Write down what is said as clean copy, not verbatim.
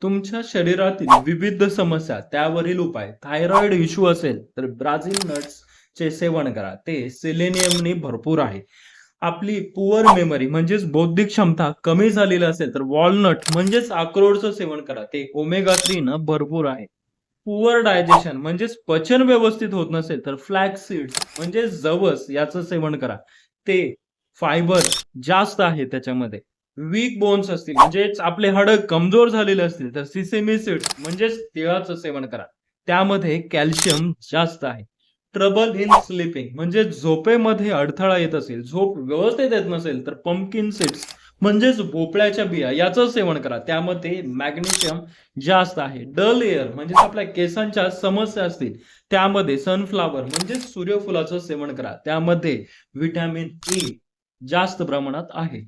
तुमच्या शरीरातील विविध समस्या त्यावरील उपाय थायरॉइड इश्यू असेल तर ब्राझील नट्स चे सेवन करा. ते सेलेनियमने भरपूर आहे. आपली पुअर मेमरी म्हणजेच बौद्धिक क्षमता कमी झालेली असेल तर वॉलनट म्हणजेच अक्रोडचं सेवन करा. ते ओमेगा 3 न भरपूर आहे. पुअर डायजेशन म्हणजेच पचन व्यवस्थित होत नसेल तर फ्लॅक्स सीड्स म्हणजे जवस याचं सेवन करा. ते फायबर जास्त आहे त्याच्यामध्ये. वीक बोन्स असतील म्हणजेच आपले हाडं कमजोर झालेले असतील तर सिसेमी सीड्स म्हणजेच तिळाचं सेवन करा. त्यामध्ये कॅल्शियम जास्त आहे. ट्रबल इन स्लीपिंग म्हणजे झोपेमध्ये अडथळा येत असेल, झोप व्यवस्थित येत नसेल तर पंपकिन सीड्स म्हणजेच भोपळ्याच्या बिया याचं सेवन करा. त्यामध्ये मॅग्नेशियम जास्त आहे. डल एअर म्हणजेच आपल्या केसांच्या समस्या असतील त्यामध्ये सनफ्लॉवर म्हणजे सूर्यफुलाचं सेवन करा. त्यामध्ये व्हिटॅमिन ई जास्त प्रमाणात आहे.